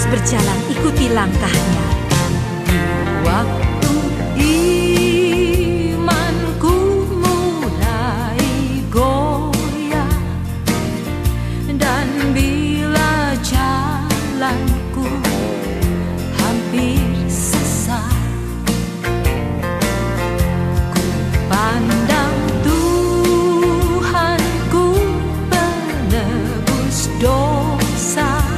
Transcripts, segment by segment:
terus berjalan, ikuti langkahnya. Di waktu imanku mulai goyah, dan bila jalanku hampir sesat, ku pandang Tuhanku penebus dosa.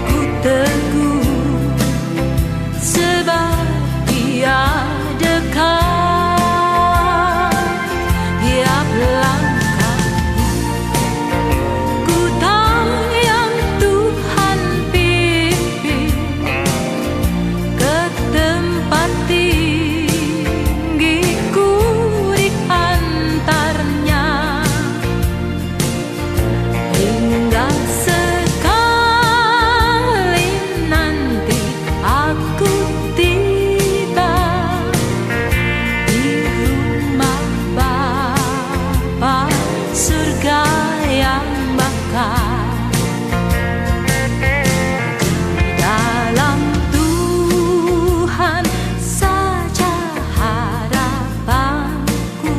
Ku teguh sebab Dia dekat. Tiap langkahku ku tahu yang Tuhan pimpin ke tempat tinggiku diantarnya, hingga sekali nanti aku tiba di rumah Bapa surga yang bakal. Dalam Tuhan saja harapanku,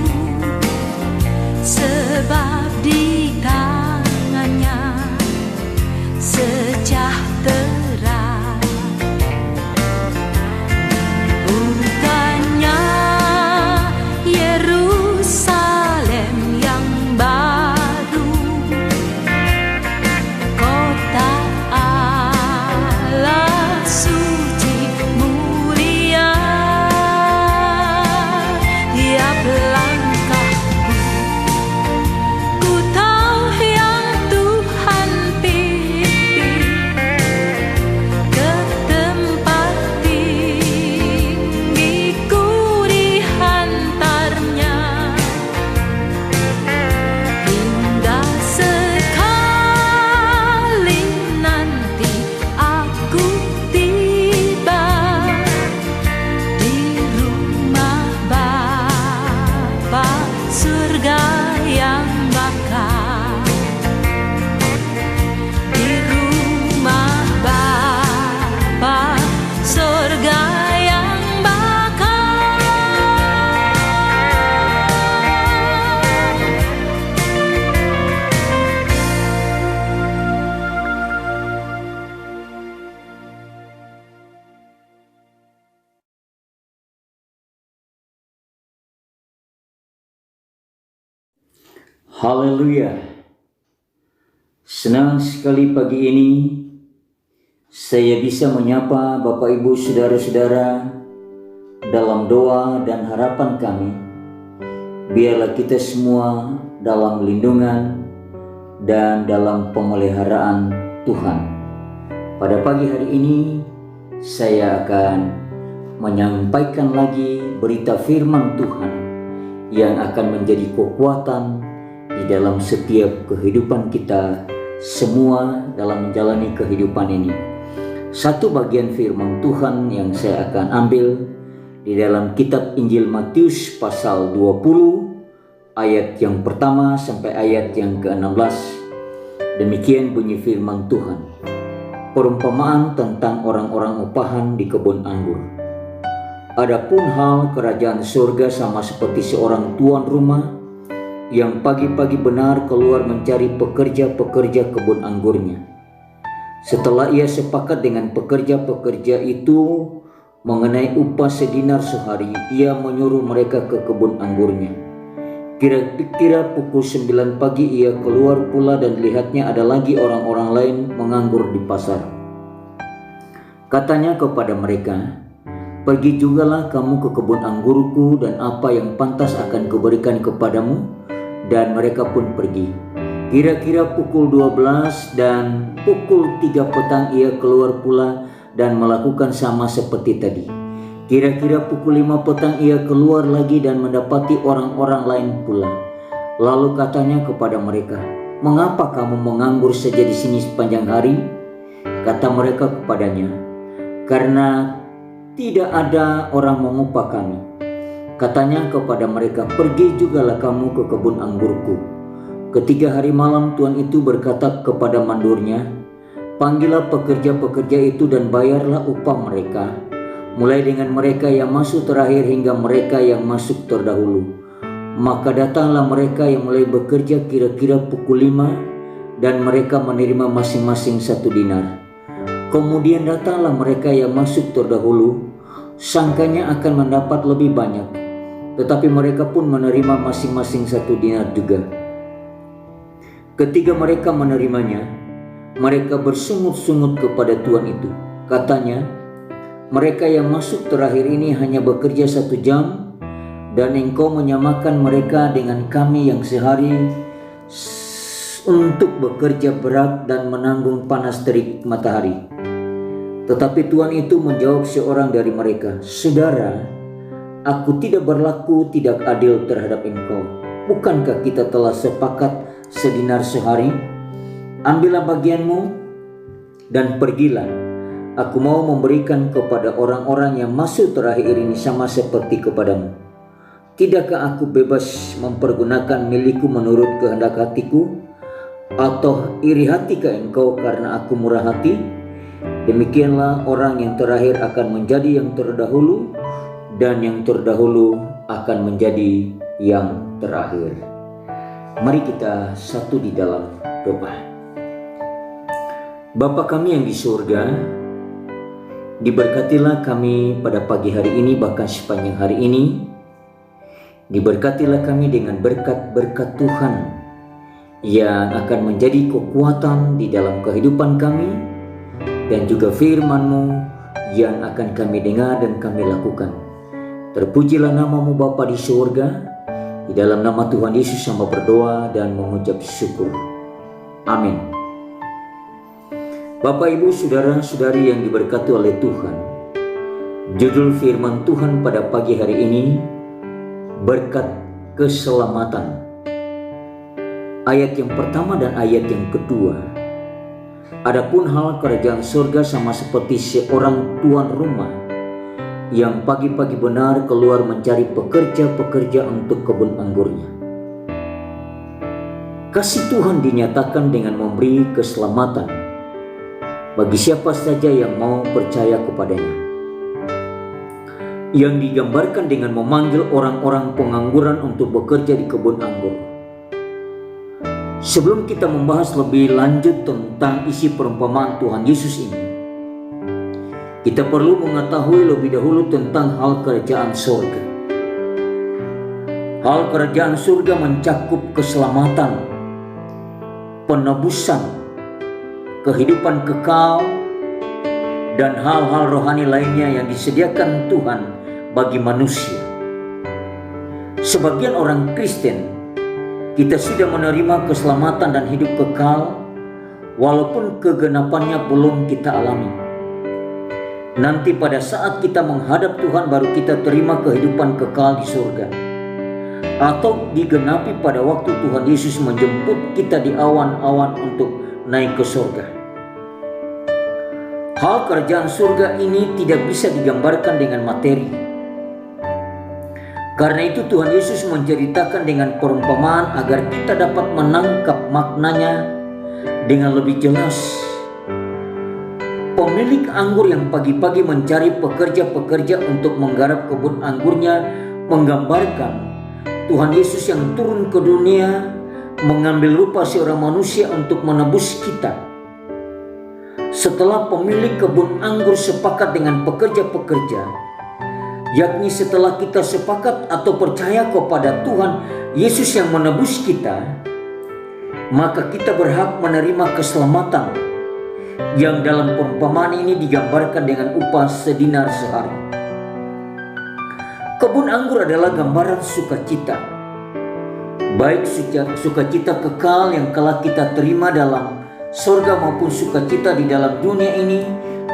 sebab di tangannya sejahtera. Bukannya Yerusalem yang baru, kota Allah suci mulia. Tiap langkahku ku tahu yang Tuhan pimpin ke tempat tinggiku dihantarnya, hingga sekali nanti aku tiba di rumah Bapa surga yang bakal. Di rumah Bapa surga yang bakal. Haleluya. Senang sekali pagi ini saya bisa menyapa Bapak Ibu Saudara-saudara dalam doa dan harapan kami. Biarlah kita semua dalam lindungan dan dalam pemeliharaan Tuhan. Pada pagi hari ini saya akan menyampaikan lagi berita firman Tuhan yang akan menjadi kekuatan di dalam setiap kehidupan kita semua dalam menjalani kehidupan ini. Satu bagian firman Tuhan yang saya akan ambil di dalam kitab Injil Matius pasal 20 ayat yang pertama sampai ayat yang ke-16. Demikian bunyi firman Tuhan. Perumpamaan tentang orang-orang upahan di kebun anggur. Adapun hal kerajaan surga sama seperti seorang tuan rumah yang pagi-pagi benar keluar mencari pekerja-pekerja kebun anggurnya. Setelah ia sepakat dengan pekerja-pekerja itu mengenai upah sedinar sehari, ia menyuruh mereka ke kebun anggurnya. Kira-kira pukul 9 pagi ia keluar pula dan lihatnya ada lagi orang-orang lain menganggur di pasar. Katanya kepada mereka, "Pergi jugalah kamu ke kebun anggurku, dan apa yang pantas akan kuberikan kepadamu." Dan mereka pun pergi. Kira-kira pukul 12 dan pukul 3 petang ia keluar pula dan melakukan sama seperti tadi. Kira-kira pukul 5 petang ia keluar lagi dan mendapati orang-orang lain pula. Lalu katanya kepada mereka, "Mengapa kamu menganggur saja di sini sepanjang hari?" Kata mereka kepadanya, "Karena tidak ada orang mengupah kami." Katanya kepada mereka, "Pergi jugalah kamu ke kebun anggurku." Ketiga hari malam tuan itu berkata kepada mandurnya, Panggillah pekerja-pekerja itu dan bayarlah upah mereka, mulai dengan mereka yang masuk terakhir hingga mereka yang masuk terdahulu. Maka datanglah mereka yang mulai bekerja kira-kira pukul 5, dan mereka menerima masing-masing 1 dinar. Kemudian datanglah mereka yang masuk terdahulu, sangkanya akan mendapat lebih banyak, tetapi mereka pun menerima masing-masing 1 dinar juga. Ketika mereka menerimanya, mereka bersungut-sungut kepada tuan itu. Katanya, mereka yang masuk terakhir ini hanya bekerja 1 jam, dan engkau menyamakan mereka dengan kami yang sehari untuk bekerja berat dan menanggung panas terik matahari. Tetapi tuan itu menjawab seorang dari mereka, "Saudara, aku tidak berlaku tidak adil terhadap engkau. Bukankah kita telah sepakat 1 dinar sehari? Ambillah bagianmu dan pergilah. Aku mau memberikan kepada orang-orang yang masuk terakhir ini sama seperti kepadamu. Tidakkah aku bebas mempergunakan milikku menurut kehendak hatiku? Atau iri hati ke engkau karena aku murah hati? Demikianlah orang yang terakhir akan menjadi yang terdahulu, dan yang terdahulu akan menjadi yang terakhir." Mari kita satu di dalam doa. Bapa kami yang di surga, diberkatilah kami pada pagi hari ini, bahkan sepanjang hari ini. Diberkatilah kami dengan berkat-berkat Tuhan yang akan menjadi kekuatan di dalam kehidupan kami, dan juga firman-Mu yang akan kami dengar dan kami lakukan. Terpujilah nama-Mu Bapa di surga. Di dalam nama Tuhan Yesus hamba berdoa dan mengucap syukur. Amin. Bapak, Ibu, Saudara-saudari yang diberkati oleh Tuhan, judul firman Tuhan pada pagi hari ini, berkat keselamatan. Ayat yang pertama dan ayat yang kedua. Adapun hal kerajaan surga sama seperti seorang tuan rumah yang pagi-pagi benar keluar mencari pekerja-pekerja untuk kebun anggurnya. Kasih Tuhan dinyatakan dengan memberi keselamatan bagi siapa saja yang mau percaya kepadanya, yang digambarkan dengan memanggil orang-orang pengangguran untuk bekerja di kebun anggur. Sebelum kita membahas lebih lanjut tentang isi perumpamaan Tuhan Yesus ini, kita perlu mengetahui lebih dahulu tentang hal kerajaan surga. Hal kerajaan surga mencakup keselamatan, penebusan, kehidupan kekal, dan hal-hal rohani lainnya yang disediakan Tuhan bagi manusia. Sebagian orang Kristen, kita sudah menerima keselamatan dan hidup kekal, walaupun kegenapannya belum kita alami. Nanti pada saat kita menghadap Tuhan baru kita terima kehidupan kekal di surga, atau digenapi pada waktu Tuhan Yesus menjemput kita di awan-awan untuk naik ke surga. Hal kerajaan surga ini tidak bisa digambarkan dengan materi. Karena itu Tuhan Yesus menceritakan dengan perumpamaan agar kita dapat menangkap maknanya dengan lebih jelas. Pemilik anggur yang pagi-pagi mencari pekerja-pekerja untuk menggarap kebun anggurnya menggambarkan Tuhan Yesus yang turun ke dunia mengambil rupa seorang manusia untuk menebus kita. Setelah pemilik kebun anggur sepakat dengan pekerja-pekerja, yakni setelah kita sepakat atau percaya kepada Tuhan Yesus yang menebus kita, maka kita berhak menerima keselamatan yang dalam perumpamaan ini digambarkan dengan upah 1 dinar sehari. Kebun anggur adalah gambaran sukacita, baik sukacita kekal yang telah kita terima dalam surga maupun sukacita di dalam dunia ini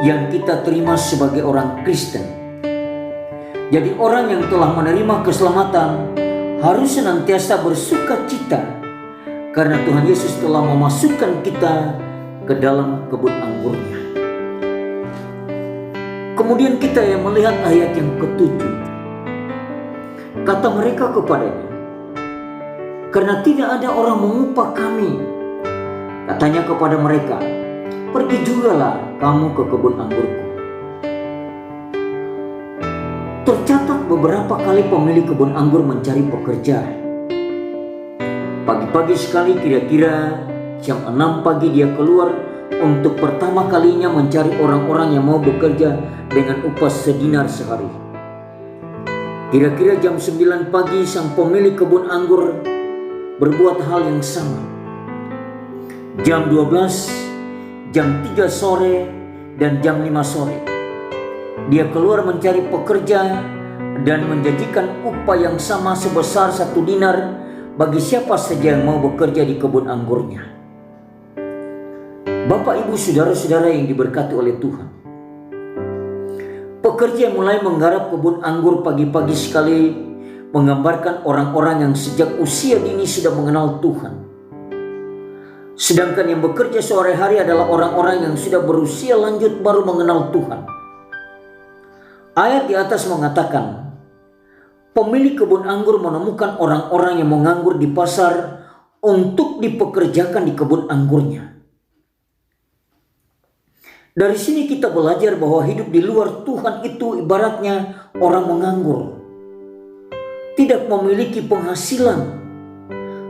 yang kita terima sebagai orang Kristen. Jadi orang yang telah menerima keselamatan harus senantiasa bersukacita karena Tuhan Yesus telah memasukkan kita ke dalam kebun anggurnya. Kemudian kita yang melihat ayat yang ke-7. Kata mereka kepadanya, "Karena tidak ada orang mengupah kami." Katanya kepada mereka, pergi jugalah kamu ke kebun anggurku. Tercatat beberapa kali pemilik kebun anggur mencari pekerja. Pagi-pagi sekali, kira-kira jam 6 pagi, dia keluar untuk pertama kalinya mencari orang-orang yang mau bekerja dengan upah sedinar sehari. Kira-kira jam 9 pagi sang pemilik kebun anggur berbuat hal yang sama. Jam 12, jam 3 sore, dan jam 5 sore. Dia keluar mencari pekerja dan menjanjikan upah yang sama sebesar 1 dinar bagi siapa saja yang mau bekerja di kebun anggurnya. Bapak, Ibu, saudara-saudara yang diberkati oleh Tuhan, pekerja yang mulai menggarap kebun anggur pagi-pagi sekali menggambarkan orang-orang yang sejak usia dini sudah mengenal Tuhan. Sedangkan yang bekerja sore hari adalah orang-orang yang sudah berusia lanjut baru mengenal Tuhan. Ayat di atas mengatakan, pemilik kebun anggur menemukan orang-orang yang menganggur di pasar untuk dipekerjakan di kebun anggurnya. Dari sini kita belajar bahwa hidup di luar Tuhan itu ibaratnya orang menganggur. Tidak memiliki penghasilan,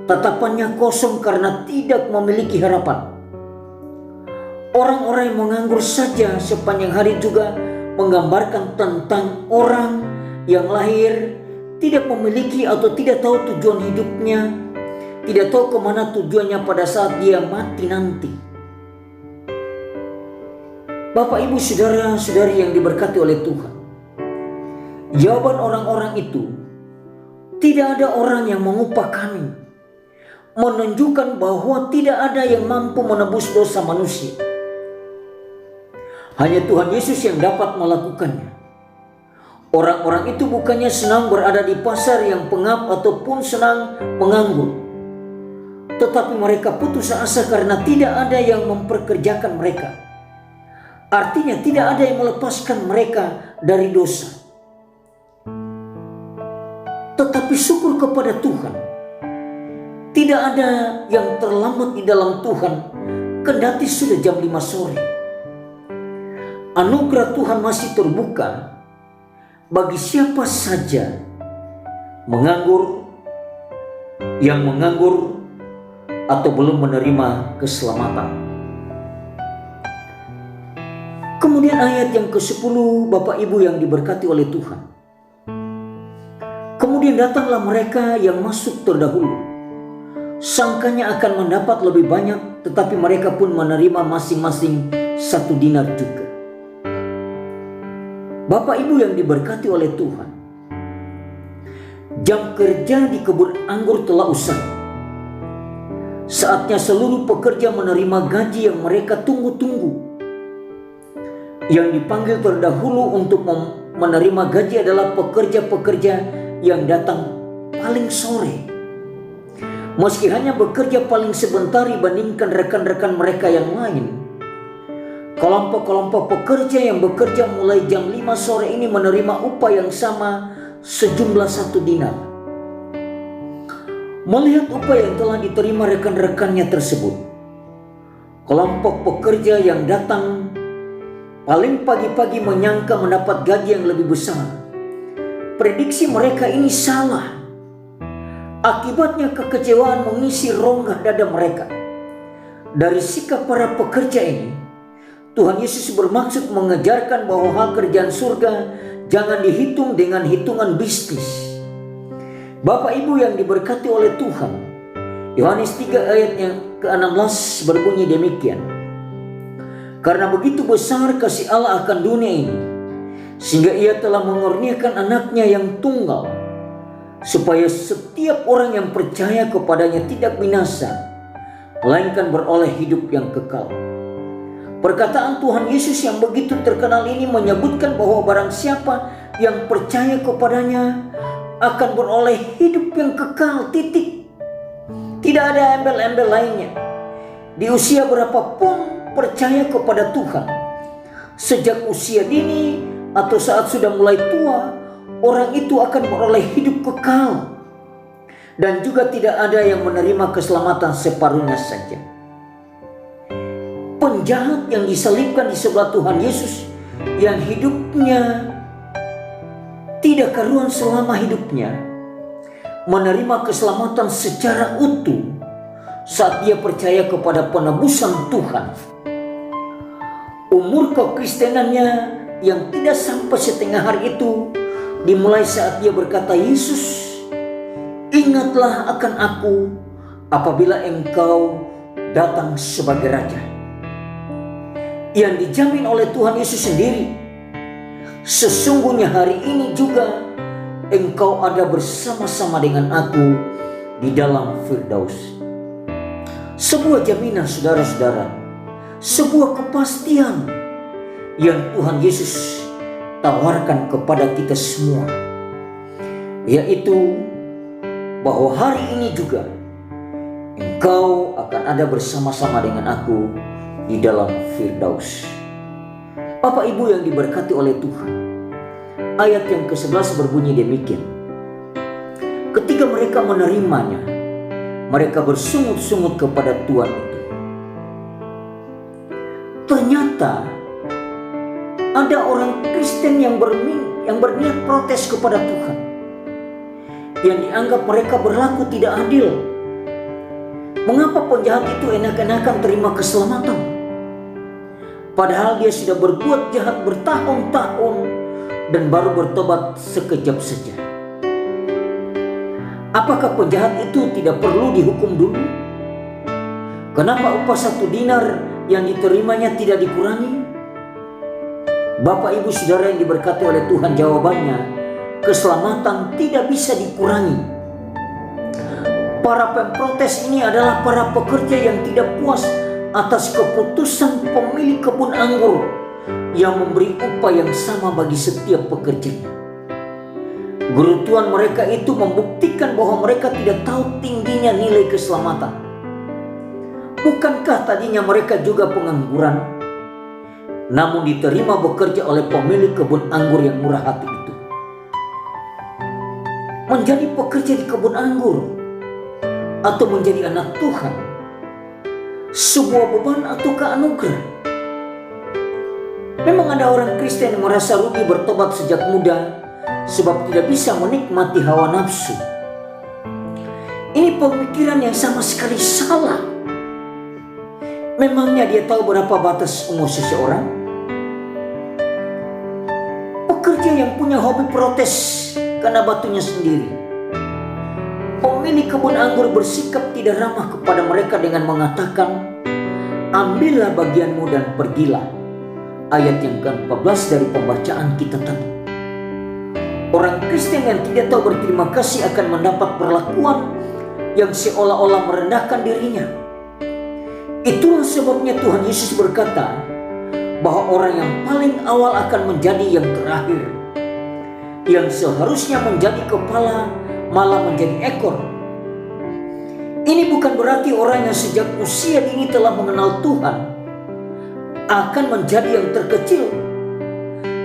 tatapannya kosong karena tidak memiliki harapan. Orang-orang yang menganggur saja sepanjang hari juga menggambarkan tentang orang yang lahir tidak memiliki atau tidak tahu tujuan hidupnya, tidak tahu kemana tujuannya pada saat dia mati nanti. Bapak, Ibu, saudara-saudari yang diberkati oleh Tuhan, jawaban orang-orang itu, tidak ada orang yang mengupah kami, menunjukkan bahwa tidak ada yang mampu menebus dosa manusia. Hanya Tuhan Yesus yang dapat melakukannya. Orang-orang itu bukannya senang berada di pasar yang pengap ataupun senang menganggur, tetapi mereka putus asa karena tidak ada yang memperkerjakan mereka. Artinya tidak ada yang melepaskan mereka dari dosa. Tetapi syukur kepada Tuhan, tidak ada yang terlambat di dalam Tuhan, kendati sudah jam 5 sore. Anugerah Tuhan masih terbuka bagi siapa saja yang menganggur atau belum menerima keselamatan. Kemudian ayat yang ke-10, Bapak Ibu yang diberkati oleh Tuhan. Kemudian datanglah mereka yang masuk terdahulu. Sangkanya akan mendapat lebih banyak, tetapi mereka pun menerima masing-masing 1 dinar juga. Bapak Ibu yang diberkati oleh Tuhan, jam kerja di kebun anggur telah usai. Saatnya seluruh pekerja menerima gaji yang mereka tunggu-tunggu. Yang dipanggil terdahulu untuk menerima gaji adalah pekerja-pekerja yang datang paling sore. Meski hanya bekerja paling sebentar dibandingkan rekan-rekan mereka yang lain, kelompok-kelompok pekerja yang bekerja mulai jam 5 sore ini menerima upah yang sama sejumlah 1 dinar. Melihat upah yang telah diterima rekan-rekannya tersebut, kelompok pekerja yang datang paling pagi-pagi menyangka mendapat gaji yang lebih besar. Prediksi mereka ini salah. Akibatnya kekecewaan mengisi rongga dada mereka. Dari sikap para pekerja ini, Tuhan Yesus bermaksud mengejarkan bahwa hal kerjaan surga jangan dihitung dengan hitungan bisnis. Bapak Ibu yang diberkati oleh Tuhan, Yohanes 3 ayat yang ke-16 berbunyi demikian. Karena begitu besar kasih Allah akan dunia ini, sehingga Ia telah mengurniakan anaknya yang tunggal, supaya setiap orang yang percaya kepadanya tidak binasa, melainkan beroleh hidup yang kekal. Perkataan Tuhan Yesus yang begitu terkenal ini menyebutkan bahwa barang siapa yang percaya kepadanya akan beroleh hidup yang kekal, titik. Tidak ada embel-embel lainnya. Di usia berapapun percaya kepada Tuhan, sejak usia dini atau saat sudah mulai tua, orang itu akan beroleh hidup kekal. Dan juga tidak ada yang menerima keselamatan separuhnya saja. penjahat yang disalibkan di sebelah Tuhan Yesus, yang hidupnya tidak karuan selama hidupnya, menerima keselamatan secara utuh saat dia percaya kepada penebusan Tuhan. Umur kekristenannya yang tidak sampai setengah hari itu dimulai saat dia berkata, "Yesus, ingatlah akan aku apabila Engkau datang sebagai Raja." Yang dijamin oleh Tuhan Yesus sendiri, "Sesungguhnya hari ini juga Engkau ada bersama-sama dengan aku di dalam Firdaus." Sebuah jaminan, saudara-saudara, sebuah kepastian yang Tuhan Yesus tawarkan kepada kita semua, yaitu bahwa hari ini juga engkau akan ada bersama-sama dengan aku di dalam Firdaus. Bapak Ibu yang diberkati oleh Tuhan, ayat yang ke-11 berbunyi demikian. Ketika mereka menerimanya, mereka bersungut-sungut kepada Tuhan itu. Ternyata ada orang Kristen yang berniat protes kepada Tuhan, yang dianggap mereka berlaku tidak adil. Mengapa penjahat itu enak-enakan terima keselamatan, padahal dia sudah berbuat jahat bertahun-tahun dan baru bertobat sekejap saja? Apakah penjahat itu tidak perlu dihukum dulu? Kenapa upah 1 dinar yang diterimanya tidak dikurangi? Bapak Ibu Saudara yang diberkati oleh Tuhan, jawabannya, keselamatan tidak bisa dikurangi. Para pemprotes ini adalah para pekerja yang tidak puas atas keputusan pemilik kebun anggur yang memberi upah yang sama bagi setiap pekerjanya. Gerutuan mereka itu membuktikan bahwa mereka tidak tahu tingginya nilai keselamatan. Bukankah tadinya mereka juga pengangguran, namun diterima bekerja oleh pemilik kebun anggur yang murah hati itu? Menjadi pekerja di kebun anggur atau menjadi anak Tuhan, sebuah beban ataukah anugerah? Memang ada orang Kristen yang merasa rugi bertobat sejak muda sebab tidak bisa menikmati hawa nafsu. Ini pemikiran yang sama sekali salah. Memangnya dia tahu berapa batas umur seseorang? Pekerja yang punya hobi protes karena batunya sendiri. Pemilik kebun anggur bersikap tidak ramah kepada mereka dengan mengatakan, "Ambillah bagianmu dan pergilah." Ayat yang ke-14 dari pembacaan kita tadi. Orang Kristen yang tidak tahu berterima kasih akan mendapat perlakuan yang seolah-olah merendahkan dirinya. Itulah sebabnya Tuhan Yesus berkata bahwa orang yang paling awal akan menjadi yang terakhir, yang seharusnya menjadi kepala malah menjadi ekor. Ini bukan berarti orang yang sejak usia dini telah mengenal Tuhan akan menjadi yang terkecil,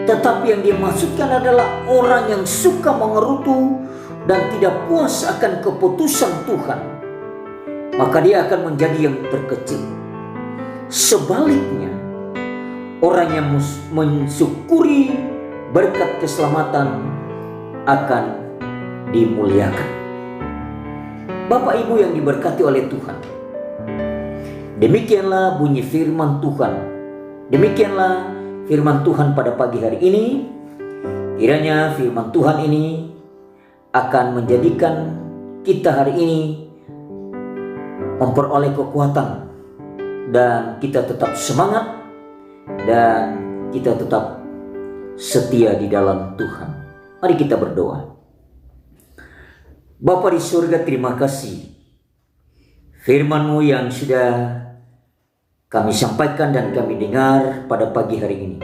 tetapi yang dimaksudkan adalah orang yang suka mengerutu dan tidak puas akan keputusan Tuhan, maka dia akan menjadi yang terkecil. Sebaliknya, orang yang mensyukuri berkat keselamatan akan dimuliakan. Bapak Ibu yang diberkati oleh Tuhan, demikianlah bunyi firman Tuhan. Demikianlah firman Tuhan pada pagi hari ini. Kiranya firman Tuhan ini akan menjadikan kita hari ini memperoleh kekuatan, dan kita tetap semangat, dan kita tetap setia di dalam Tuhan. Mari kita berdoa. Bapa di surga, terima kasih firman-Mu yang sudah kami sampaikan dan kami dengar pada pagi hari ini.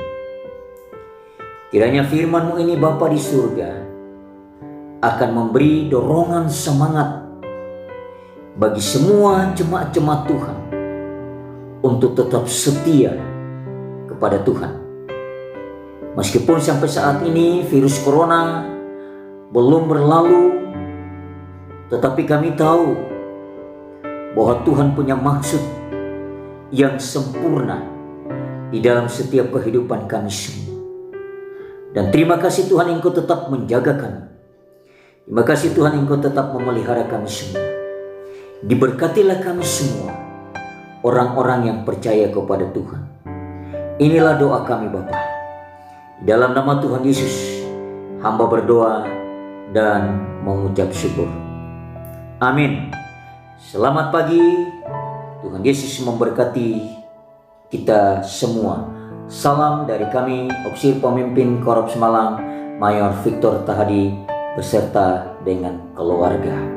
Kiranya firman-Mu ini Bapa di surga akan memberi dorongan semangat bagi semua jemaat-jemaat Tuhan untuk tetap setia kepada Tuhan. Meskipun sampai saat ini virus corona belum berlalu, tetapi kami tahu bahwa Tuhan punya maksud yang sempurna di dalam setiap kehidupan kami semua. Dan terima kasih Tuhan Engkau tetap menjaga kami. Terima kasih Tuhan Engkau tetap memelihara kami semua. Diberkatilah kami semua, orang-orang yang percaya kepada Tuhan. Inilah doa kami Bapa. Dalam nama Tuhan Yesus, hamba berdoa dan mengucap syukur. Amin. Selamat pagi. Tuhan Yesus memberkati kita semua. Salam dari kami, Auxil Pemimpin Korps Malang, Mayor Victor Tahadi beserta dengan keluarga.